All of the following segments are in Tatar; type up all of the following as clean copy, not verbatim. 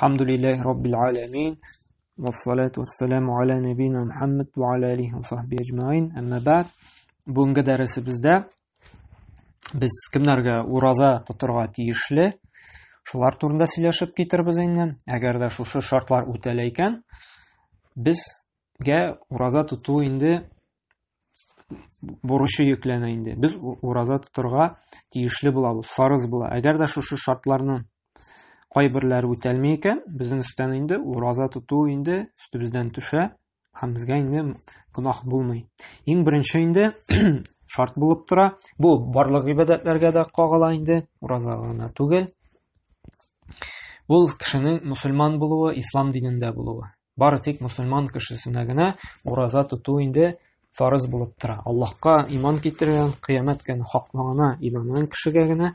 Elhamdülillahi Rabbil alemin. Ve salatu ve selamu ala nebina Muhammed ve ala alihi ve sahbihi ecmain. Amma ba'd. Бүгінгі дәрісімізде біз кімдерге ураза тұтырға тиішлі, шулар турында сөйләшеп китербез инде. Әгәр дә шушы шартлар үтәлә икән, безгә ураза тоту инде бурычы йөкләнә инде. Без ураза тотырга тиешле булабыз, фарыз була. Әгәр дә шушы шартларның кайберләре үтәлмәй икән, безнең өстән инде ураза тоту инде өстебездән төшә. Һәм безгә инде гынаһ булмый. Иң беренче инде шарт булып тора. Бу барлык ибадәтләргә дә кагыла инде, ураза гына түгел. Ул кешенең мусульман булуы, ислам динендә булуы. Бары тик мусульман кешесенә генә ураза тоту инде фарыз булып тора. Аллаһка иман китергән, кыямәт көне хаклагына иман кешегә генә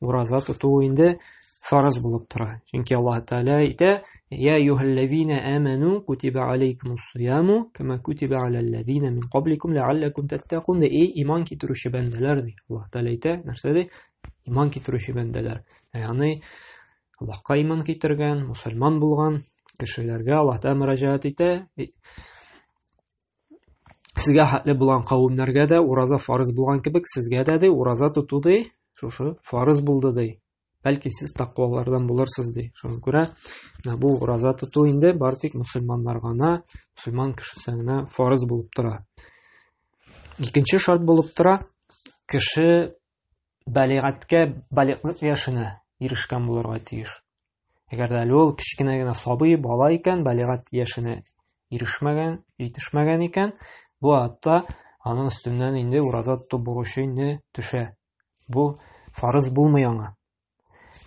ураза тоту инде фарыз булып тора. Чөнки Аллаһ Тәгалә әйтә: "Я юхаллазина аману кутиба алейкумус сияму кама кутиба алаллазина мин кабликум лааллакум таттакун". Эй иман китерүче бәндәләр ди. Аллаһ Тәгалә әйтә, нәрсә ди? Иман китерүче бәндәләр. Ягъни Аллаһка иман китергән, мусульман булган кешеләргә Аллаһ Тәгалә мөрәҗәгать итә. Сезгә хәтле булган кавемнәргә дә ураза фарыз булган кебек, сезгә дә ураза тоту ди, шушы фарыз булды ди. Бәлки сез тақвалардан булырсыз ди. Шуңа күрә бу ураза тоту инде бары тик мусульманнар гына, мусульман кешесенә фарыз булып тора. Икенче шарт булып тора: кеше балигаткә яшенә ирешкән булырга тиеш. Әгәр дә ул кичкенә генә сабый, бала икән, балигат яшенә ирешмәгән, җитешмәгән икән, бу атта аның өстеннән инде ураза тоту бурычы инде төшә. Бу фарыз булмый аңа.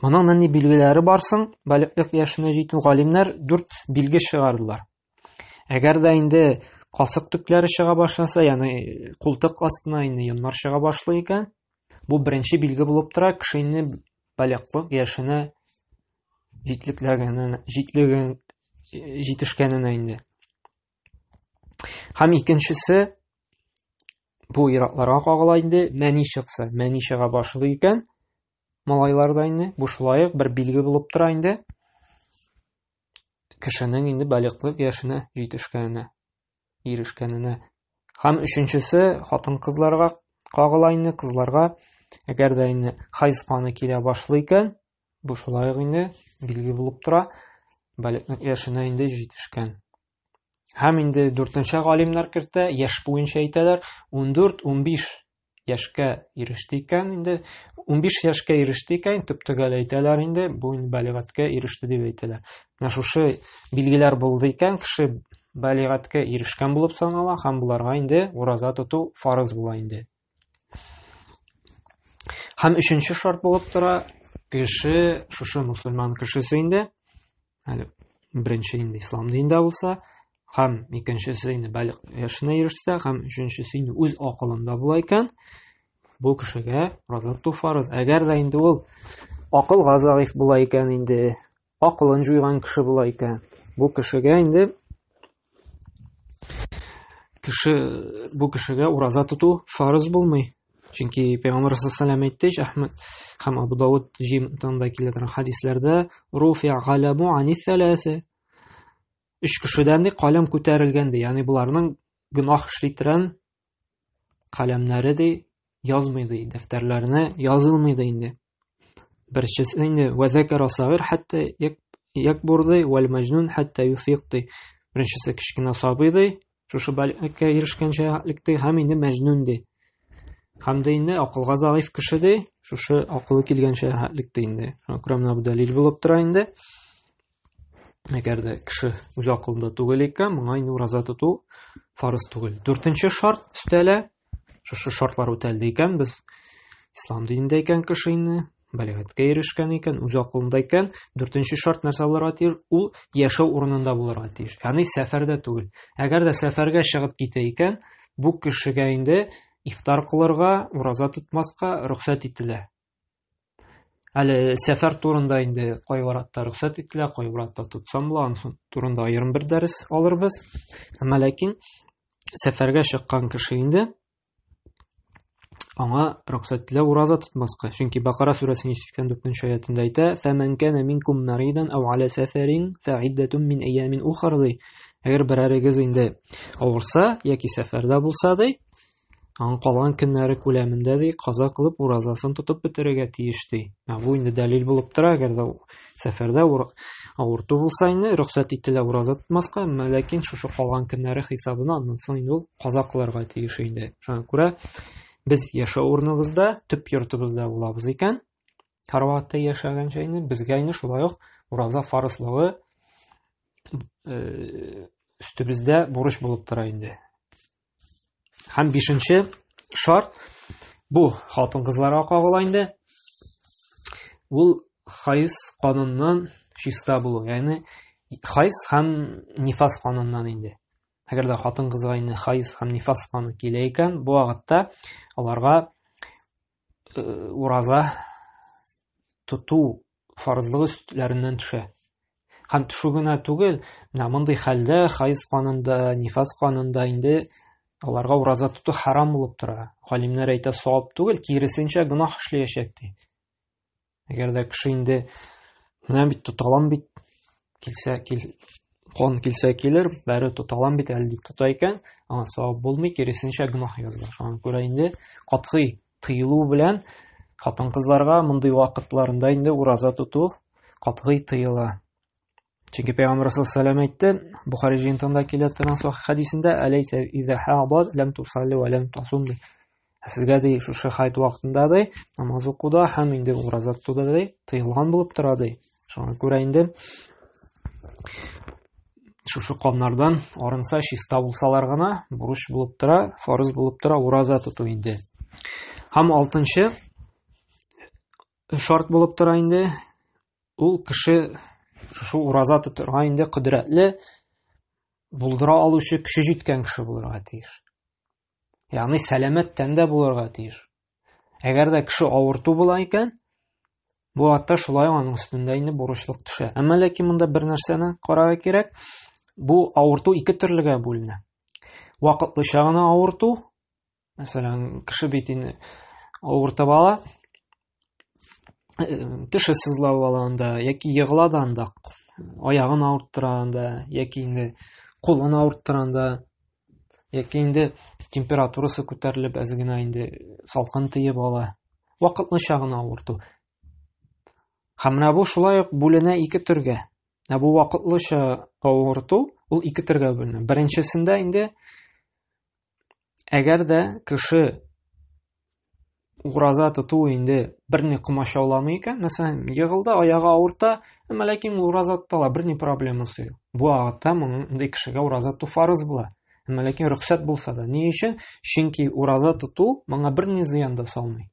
Моның нинди билгеләре барсың? Балиглык яшенә җитү галимнәр 4 билге чыгардылар. Әгәр дә инде касык төкләре чыга башласа, ягъни култык астына инде йоннар чыга башлый икән, бу беренче билге булып тора, кеше инде балиглык яшенә җитешкәненә инде. Һәм икенчесе, бу иракларга кагыла инде, мәни чыкса, мәни чыга башлый икән, малайларда инде бу шулай бер билге булып тора инде. Кешенең инде балиглык яшенә җитешкәненә, ирешкәненә. Һәм өченчесе, хатын-кызларга кагыла инде, кызларга әгәр дә инде хайз каны килә башлый икән, бу шулай инде билге булып тора, балиглык яшенә инде җитешкән. Һәм инде 4нче галимнәр кертә, яшь буенча әйтәләр, 14-15 яшькә иреште икән, инде 15 яшькә иреште икән, төп-төгәл әйтәләр инде, бу балигаткә иреште дип әйтәләр. Менә шушы билгеләр булды икән, кеше балигаткә ирешкән булып санала, һәм буларга инде ураза тоту фарыз була инде. Һәм 3нче шарт булып тора, кеше, шушы мусульман кешесе инде, әле беренче инде ислам динендә булса, һәм икенчесе инде балиг яшенә ирешсә, һәм 3нчесе инде үз акылында була икән, бу кешегә ураза тоту фарыз. Әгәр дә инде ул акылга заиф була икән, инде акылын җуйган кеше була икән, бу кешегә инде бу кешегә ураза тоту фарыз булмый. Чөнки Пәйгамбәр саллаллаһу алейһи әйтте, Әхмәд һәм Абу Дауд җимтында килгән хадисләрдә, руфи'a галаму ани саласа. 3 кешедән ди каләм күтәрелгән ди. Ягъни буларның гынаһ эшлитерән каләмнәре ди язмый ди, дәфтәрләренә язылмый ди инде. Беренчесе инде ва закара сагир хәтта якбур ди вал маҗнун хәтта юфиq ди. Беренчесе кичкенә сабый ди, шушы балигатькә ирешкәнчә ди, һәм инде мәҗнун ди. Һәм дә инде акылга заиф кеше ди, шушы акылы килгәнчә ди инде. Шуңа күрә менә бу дәлил булып тора инде. Әгәр дә кеше үз акылында түгел икән, моңа инде ураза тоту фарыз түгел. 4нче шарт өстәлә, шушы шартлар үтәлде икән, без ислам динендә икән кеше инде, балигаткә ирешкән икән, үз акылында икән, 4нче шарт нәрсә булырга тиеш? Ул яшәү урынында булырга тиеш. Ягъни сәфәрдә түгел. Әгәр дә сәфәргә чыгып китә икән, бу кешегә инде ифтар кылырга, ураза тотмаска рөхсәт ителә. Әле сәфәр турында инде кайваратта рөхсәт ителә, кайваратта тотсам була, аның турында аерым бер дәрес алырбыз. Әмма ләкин сәфәргә чыккан кеше инде аңа рөхсәт ителә ураза тотмаска. Чөнки Бакара сүрәсенең 84-нче аятында әйтә: "Фәмән кана минкум маридан ау ала сафарин фаиддатун мин аямин ухар". Әгәр берәрегез инде авырса яки сәфәрдә булса ди, аның калган көннәре күләмендә ди каза кылып уразасын тотып бетерергә тиеш ди. Бу инде дәлил булып тора, әгәр дә сәфәрдә авырту булса инде рөхсәт ителә ураза тотмаска, ләкин шушы калган көннәре хисабына аннан соң инде ул каза кылырга тиеш инде. Шуңа күрә без яшәү урыныбызда, төп йортыбызда булабыз икән, һәр вакытта яшәгәнчә инде безгә инде шулай ук ураза фарызлыгы өстебездә бурыч булып тора инде. Һәм 5нче шарт бу хатын-кызларга кагыла инде. Ул хайз кануннан чиста булу, ягъни хайз һәм нифас кануннан инде. Әгәр дә хатын-кызга инде хайз һәм нифас кануны килә икән, бу вакытта аларга ураза тоту фарызлыгы өстләреннән төшә. Һәм төшү генә түгел, менә мондый хәлдә хайз канунында, нифас канунында инде аларга ураза тоту харам булып тора. Галимнәр әйтә, савап түгел, киресенчә гөнаһ эшләячәк ди. Әгәр дә кеше инде менә бит тоталам бит кан килсә килер, бәре тоталам бит әле дип тота икән, аңа савап булмый, киресенчә гөнаһ языла. Шуңа күрә инде катгый тыелу белән хатын-кызларга мондый вакытларында инде ураза тоту катгый тыела. Чөнки Пәйгамбер саллаллаху алейхи ва саллям әйтте, Бухари җыентыгында килә торган сахих хадисендә: "Алейса иза хабад лам тусалли ва лам тасум". Сезгә ди шушы хайт вакытында ди намаз укуда һәм инде ураза тотуда ди тыелган булып тора ди. Шуңа күрә инде шушы каннардан арынса чиста булсалар гына бурыч булып тора, фарыз булып тора ураза тоту инде. Һәм 6нчы шарт булып тора инде ул кеше шушы ураза тотырга инде кудрәтле булдыра алучы кеше җиткән кеше булырга тиеш. Ягъни сәламәт тәндә булырга тиеш. Әгәр дә кеше авырту була икән, бу вакытта шулай аның өстендә инде бурычлык төшә. Әмма ләкин монда бер нәрсәне карарга кирәк. Бу авырту ике төрлегә бүленә. Вакытлыча гына авырту, мәсәлән, кеше бит инде авыртып ала, теше сызлап алганда яки егыладанда, аягын авырттырганда, яки инде кулын авырттырганда, яки инде температурасы күтәрелеп әз генә инде салкын тиеп ала. Вакытлыча гына авырту. Һәм менә бу шулай ук бүленә ике төргә. Бу вакытлыча авырту ул ике төргә бүленә. Беренчесендә инде әгәр дә кеше ураза тоту инде берни комачауламый икән, мәсәлән, егылды, аягы авырта, әмма ләкин ураза тотала, берни проблемасы юк. Бу вакытта мондый кешегә ураза тоту фарыз була. Әмма ләкин рөхсәт булса да, ни өчен? Чөнки ураза тоту моңа берни зыян да салмый.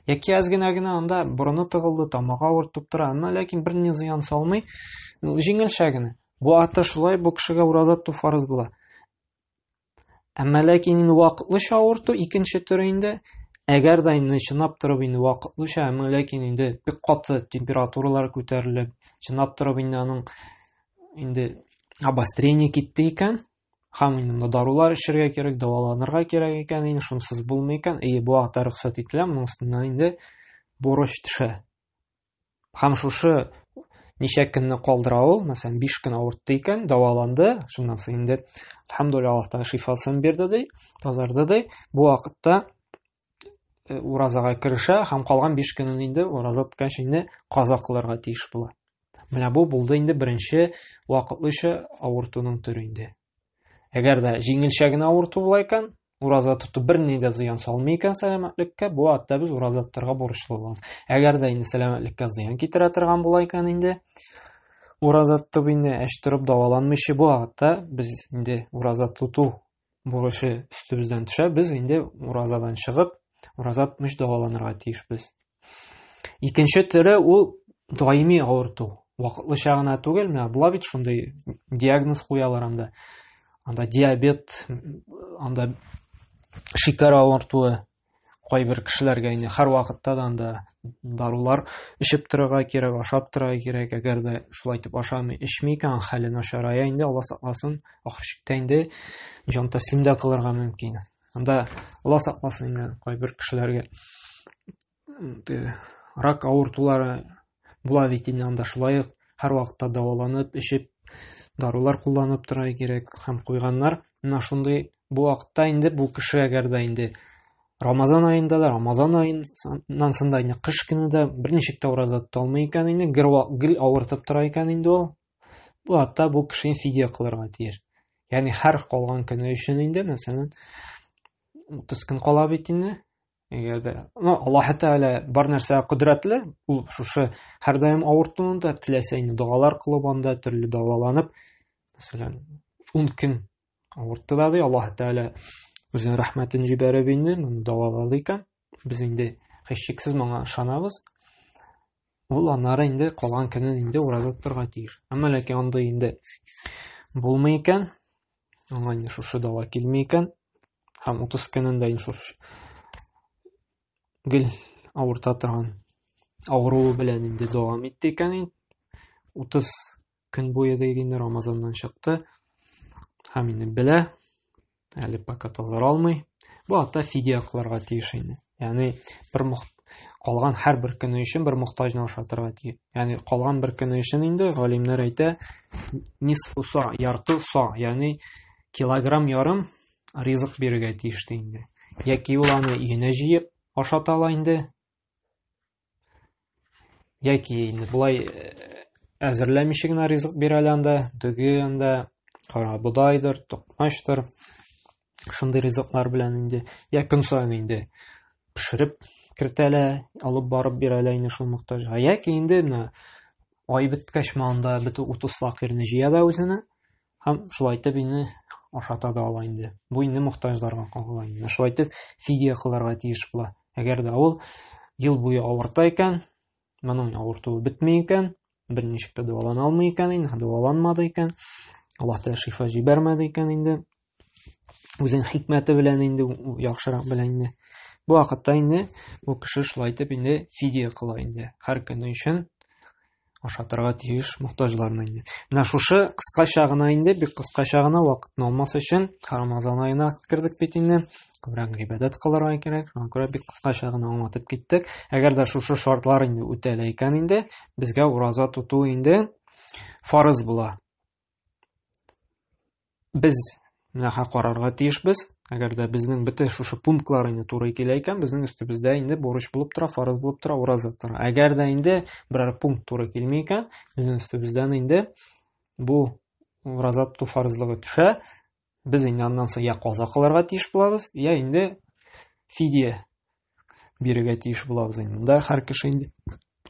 Яки аз генә анда борыны тыгылды, тамагы авыртып тора, әмма ләкин берни зыян салмый, җиңелчә генә. Бу вакытта шулай бу кешегә ураза тоту фарыз була. Әмма ләкин вакытлыча авырту икенче төрө инде. Әгәр дә инде чынлап торып инде вакытлыча, әмма ләкин инде бик каты температуралар күтәрелеп, чынлап торып инде аның инде обострение китте икән, һәм инде дарулар эчәргә кирәк, дәваланырга кирәк икән, инде шунсыз булмый икән, бу вакытта рөхсәт ителә, моның өстеннән инде бурыч төшә. Һәм шушы ничә көнне калдыра ул, мәсәлән, 5 көн авыртты икән, дәваланды, шуннан соң инде әлхәмдүлилләһ Аллаһ шифасын бирде ди, тазарды ди. Бу вакытта уразага керешә һәм калган 5 көнен инде ураза тоткач инде каза кылырга тиеш була. Менә бу булды инде беренче вакытлыча авыртуның түре инде. Әгәр дә җиңелчә генә авырту була икән, ураза тоту берни дә зыян салмый икән сәламәтлеккә, бу вакытта без ураза тотарга бурычлы булабыз. Әгәр дә инде сәламәтлеккә зыян китерә торган була икән инде, ураза тотып инде әч торып дәваланмыйчы, бу вакытта без инде ураза тоту бурычы өстебездән төшә, без инде уразадан чыгып ураза тотмыйча дәваланырга тиешбез. Икенче төре ул даими авырту. Вакытлыча гына түгел, менә була бит шундый диагноз куялар анда. Анда диабет, анда шикәр авыртуы, кайбер кешеләргә инде һәр вакытта да анда дарулар эчеп торырга кирәк, ашап торырга кирәк. Әгәр дә шулай итеп ашамый, эчми икән, хәле начарая инде, Алла сакласын, ахыр чиктә инде җан тәслим дә кылырга мөмкин. Анда Алла сакласын инде кайбер кешеләргә рак авыртулары була бит инде, анда шулай ук һәрвакытта дәваланып, эчеп, дарулар кулланып тора кирәк һәм куйганнар. Менә шундый бу вакытта инде бу кеше әгәр дә инде Рамазан аенда да, Рамазан аеннан соң да инде кыш көне дә берничек тә ураза тота алмый икән инде, гел авыртып тора икән инде ул. Бу вакытта бу кеше фидия кылырга тиеш. Ягъни һәр калган көне өчен инде, мәсәлән, 30 көн кала бит инде. Әгәр дә Аллаһ Тәгалә бар нәрсәгә кудрәтле, ул шушы һәр даим авыртуында теләсә инде дуалар кылып анда төрле дәваланып, мәсәлән, 10 көн авыртты да Аллаһ Тәгалә үзенең рәхмәтен җибәреп инде, моны дәвалады икән. Без инде һичшиксез моңа ышанабыз. Ул аннары инде калган көнен инде ураза тотарга тиеш. Әмма ләкин анда инде булмый икән, аңа инде шушы дәва килмәй икән, һәм 30 көнендә инде шушы гел авырта торган авыру белән инде дәвам итте икән. 30 көн буе инде Рамазаннан чыкты. Һәм инде белә, әле пока тазара алмый. Бу вакытта фидия кылырга тиеш инде. Ягъни калган һәрбер көне өчен бер мохтаҗны ашатырга тиеш. Ягъни калган бер көне өчен инде галимнәр әйтә, нисфу са, ярты са, ягъни килограмм ярым ризык бирергә тиеш инде. Яки ул аны өенә җыеп ашата ала инде, яки инде булай әзерләмичә генә ризык бирә анда, дөге анда, кара будайдыр, токмаштыр. Шундый ризыклар белән инде, я көн саен инде пешереп кертәләр, алып барып бирәләр инде шул мохтаҗга. Яки инде менә ай беткәч манда бөтен 30 факирне җыя да үзенә, һәм шулай итеп инде ашата да ала инде. Бу инде мохтаҗларга калган инде. Шулай итеп фидия кылырга тиеш була. Әгәр дә ул ел буе авырта икән, моның авыртуы бетмәй икән, берничек тә дәвалана алмый икән инде, дәваланмады икән. Аллаһ Тәгалә шифа җибәрмәде икән инде. Үзенең хикмәте белән инде яхшырак белән инде. Бу вакытта инде бу кеше шулай итеп инде фидия кыла инде. Һәр көне өчен ашатырга тиеш мохтаҗларны инде. Менә шушы кыскача гына инде, бик кыскача гына вакытны алмас өчен Рамазан аена кирдек бит инде. Күбрәк гыйбадәт кылырга кирәк. Шуңа күрә бик кыскача гына аңлатып киттек. Әгәр дә шушы шартлар инде үтәлә икән инде, безгә ураза тоту инде фарыз була. Без нәһә карарга тиешбез. Әгәр дә безнең бөтен шушы пунктлар инде туры килә икән, безнең өстебездә инде бурыч булып тора, фарыз булып тора, ураза тора. Әгәр дә инде берәр пункт туры килми икән, безнең өстебездән инде бу ураза тоту фарызлыгы төшә. Без инде аннан соң я каза кылырга тиеш булабыз, я инде фидия бирергә тиеш булабыз инде. Монда һәр кеше инде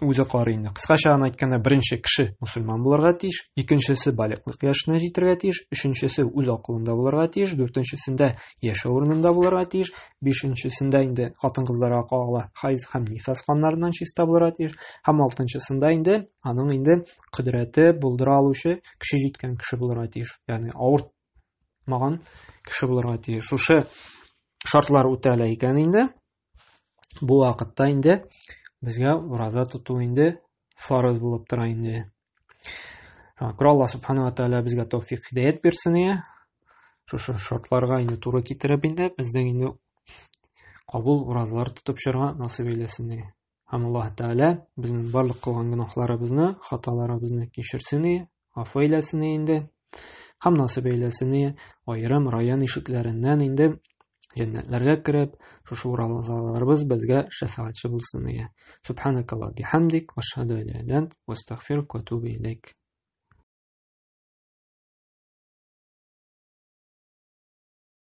үзе карый инде. Кыскача гына әйткәндә, беренче кеше мусульман булырга тиеш, икенчесе балиглык яшенә җитәргә тиеш, өченчесе үз акылында булырга тиеш, дүртенчесендә яшәү урынында булырга тиеш, бишенчесендә инде хатын-кызларга кагыла хайз һәм нифас каннарыннан чиста булырга тиеш, һәм алтынчысында инде аның инде кудрәте булдыра алучы кеше җиткән кеше булырга тиеш. Ягъни авыртмаган кеше булырга тиеш. Шушы шартлар үтәлә икән инде, бу вакытта инде безгә ураза тоту инде фарыз булып тора инде. Алла Субхану ва Тәгалә безгә тәүфыйк һидаят бирсен. Шушы шартларга инде туры китереп инде безнең инде кабул уразалар тотып чыгарга насыйп эйләсен. Һәм Аллаһ Тәгалә безнең барлык кылган гөнаһларыбызны, хаталарыбызны кичерсен, афу эйләсен инде. Һәм насыйп эйләсен аерым район ишекләреннән инде Җәннәтләргә кереп, шушы уразаларыбыз безгә шәфаәтче булсын. Субханакалла бихамдик, ва ашһаду ан ла илаһа илля ант, ва астагфирука ва атубу илейк.